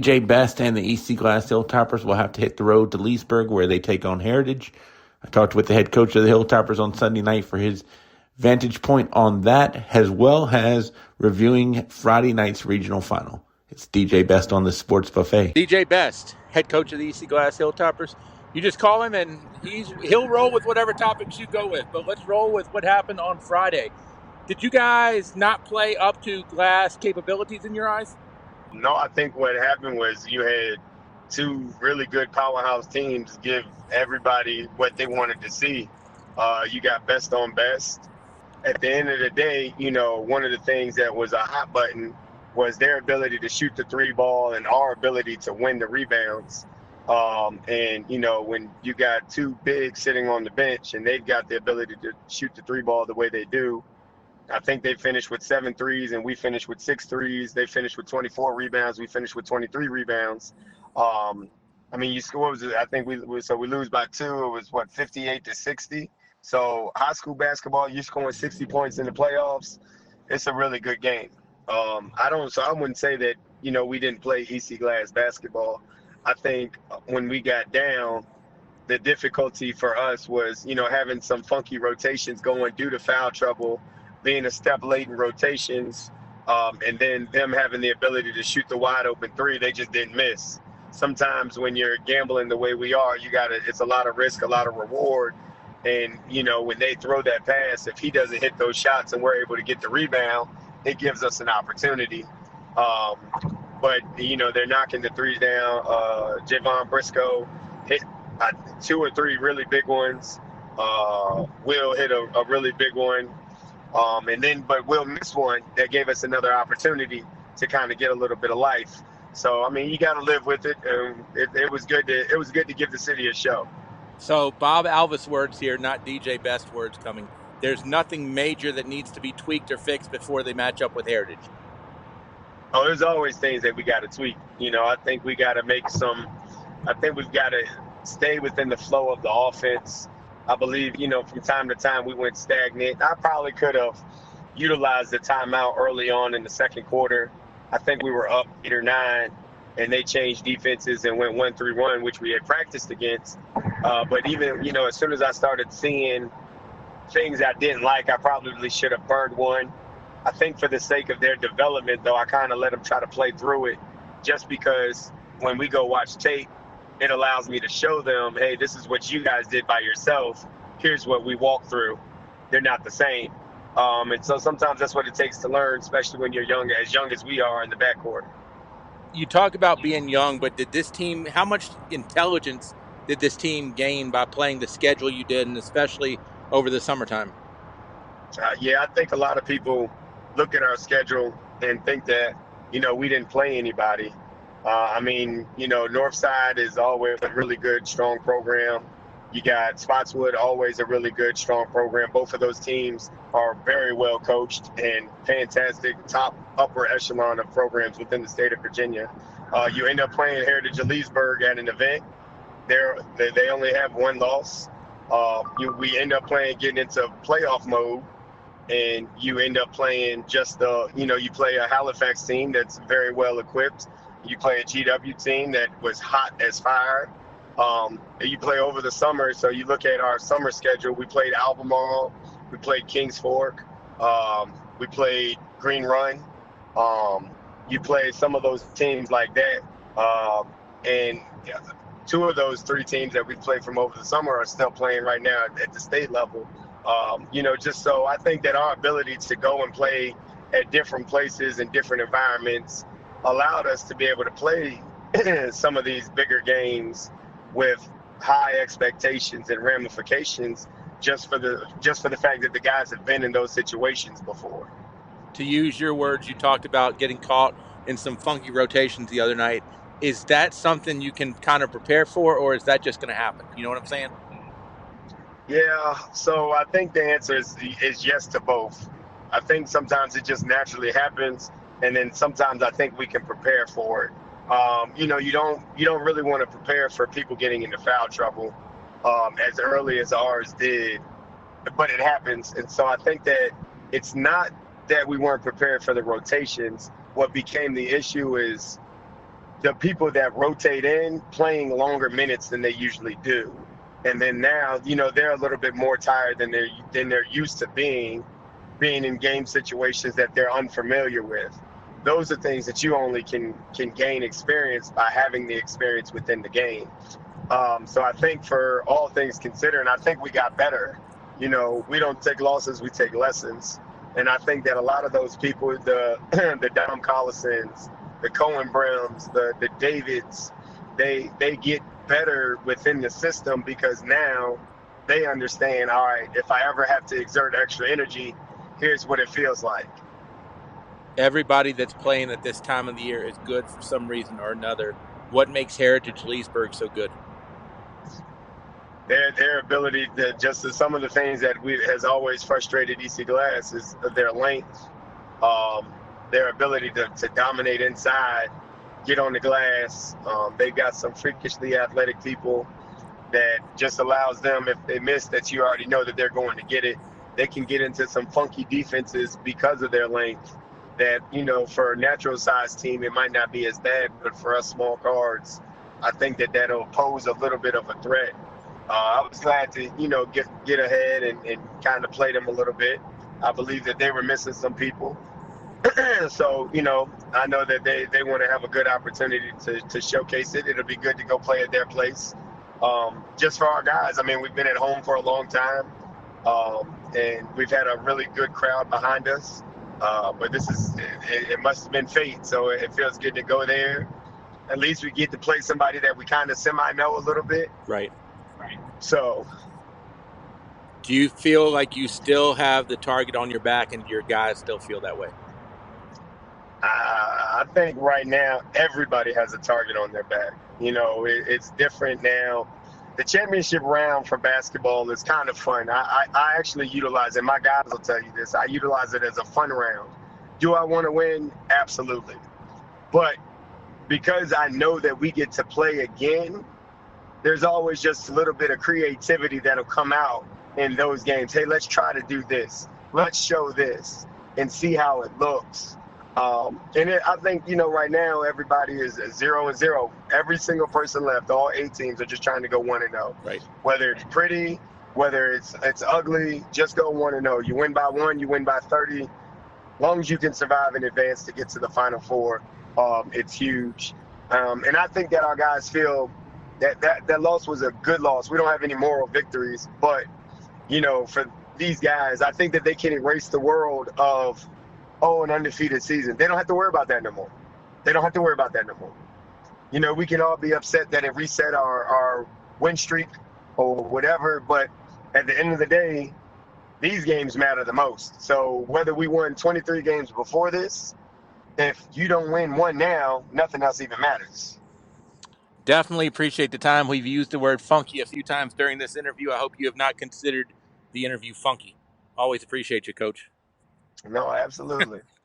DJ Best and the EC Glass Hilltoppers will have to hit the road to Leesburg where they take on Heritage. I talked with the head coach of the Hilltoppers on Sunday night for his vantage point on that, as well as reviewing Friday night's regional final. It's DJ Best on the Sports Buffet. DJ Best, head coach of the EC Glass Hilltoppers. You just call him and he'll roll with whatever topics you go with. But let's roll with what happened on Friday. Did you guys not play up to Glass capabilities in your eyes? No, I think what happened was you had two really good powerhouse teams give everybody what they wanted to see. You got best on best. At the end of the day, one of the things that was a hot button was their ability to shoot the three ball and our ability to win the rebounds. When you got two bigs sitting on the bench and they've got the ability to shoot the three ball the way they do, I think they finished with 7 threes and we finished with 6 threes. They finished with 24 rebounds. We finished with 23 rebounds. You score, what was it? I think we lose by 2. It was 58-60. So high school basketball, you're scoring 60 points in the playoffs. It's a really good game. I wouldn't say that, we didn't play EC Glass basketball. I think when we got down, the difficulty for us was, having some funky rotations going due to foul trouble, being a step late in rotations, and then them having the ability to shoot the wide open three, they just didn't miss. Sometimes when you're gambling the way we are, it's a lot of risk, a lot of reward. And, when they throw that pass, if he doesn't hit those shots and we're able to get the rebound, it gives us an opportunity. But they're knocking the threes down. Javon Briscoe hit 2 or 3 really big ones. Will hit a really big one. But Will missed one that gave us another opportunity to kind of get a little bit of life. So, you got to live with it. It was good to give the city a show. So Bob Alvis words here, not DJ Best words coming. There's nothing major that needs to be tweaked or fixed before they match up with Heritage. Oh, there's always things that we got to tweak. I think we got to we've got to stay within the flow of the offense. I believe, from time to time we went stagnant. I probably could have utilized the timeout early on in the second quarter. I think we were up 8 or 9, and they changed defenses and went 1-3-1, which we had practiced against. But even, as soon as I started seeing things I didn't like, I probably should have burned one. I think for the sake of their development, though, I kind of let them try to play through it just because when we go watch tape, it allows me to show them, hey, this is what you guys did by yourself. Here's what we walked through. They're not the same. And so sometimes that's what it takes to learn, especially when you're young as we are in the backcourt. You talk about being young, but how much intelligence did this team gain by playing the schedule you did, and especially over the summertime? I think a lot of people look at our schedule and think that, we didn't play anybody. Northside is always a really good, strong program. You got Spotswood, always a really good, strong program. Both of those teams are very well coached and fantastic, top upper echelon of programs within the state of Virginia. You end up playing Heritage of Leesburg at an event. They only have 1 loss. We end up getting into playoff mode, and you end up playing you play a Halifax team that's very well equipped. You play a GW team that was hot as fire. You play over the summer, so you look at our summer schedule. We played Albemarle, we played Kings Fork, we played Green Run. You play some of those teams like that, and 2 of those 3 teams that we played from over the summer are still playing right now at the state level. Just so I think that our ability to go and play at different places and different environments allowed us to be able to play some of these bigger games with high expectations and ramifications just for the fact that the guys have been in those situations before. To use your words, you talked about getting caught in some funky rotations the other night. Is that something you can kind of prepare for, or is that just going to happen? You know what I'm saying? Yeah, so I think the answer is yes to both. I think sometimes it just naturally happens, and then sometimes I think we can prepare for it. You don't really want to prepare for people getting into foul trouble as early as ours did, but it happens. And so I think that it's not that we weren't prepared for the rotations. What became the issue is the people that rotate in playing longer minutes than they usually do. And then now, they're a little bit more tired than they're used to being in game situations that they're unfamiliar with. Those are things that you only can gain experience by having the experience within the game. So I think for all things considered, I think we got better. We don't take losses, we take lessons. And I think that a lot of those people, the the Dom Collisons, the Cohen Brims, the Davids, they get better within the system because now they understand, all right, if I ever have to exert extra energy, here's what it feels like. Everybody that's playing at this time of the year is good for some reason or another. What makes Heritage Leesburg so good? Their ability to just some of the things that has always frustrated EC Glass is their length, their ability to dominate inside, get on the glass. They've got some freakishly athletic people that just allows them, if they miss, that you already know that they're going to get it. They can get into some funky defenses because of their length that, for a natural size team, it might not be as bad, but for us small guards, I think that'll pose a little bit of a threat. I was glad to, get ahead and kind of play them a little bit. I believe that they were missing some people. So, I know that they want to have a good opportunity to showcase it. It'll be good to go play at their place. Just for our guys. I mean, we've been at home for a long time, and we've had a really good crowd behind us. But it must have been fate. So it feels good to go there. At least we get to play somebody that we kind of semi-know a little bit. Right. So, do you feel like you still have the target on your back and your guys still feel that way? I think right now everybody has a target on their back. It's different now. The championship round for basketball is kind of fun. I actually utilize it. My guys will tell you this. I utilize it as a fun round. Do I want to win? Absolutely. But because I know that we get to play again, there's always just a little bit of creativity that'll come out in those games. Hey, let's try to do this. Let's show this and see how it looks. I think, right now everybody is 0-0. Every single person left, all 8 teams are just trying to go 1-0. Right. Whether it's pretty, whether it's ugly, just go 1-0. You win by 1, you win by 30. As long as you can survive in advance to get to the Final Four, it's huge. And I think that our guys feel that loss was a good loss. We don't have any moral victories, but, for these guys, I think that they can erase the world of, an undefeated season. They don't have to worry about that no more. We can all be upset that it reset our win streak or whatever, but at the end of the day, these games matter the most. So whether we won 23 games before this, if you don't win one now, nothing else even matters. Definitely appreciate the time. We've used the word funky a few times during this interview. I hope you have not considered the interview funky. Always appreciate you, Coach. No, absolutely.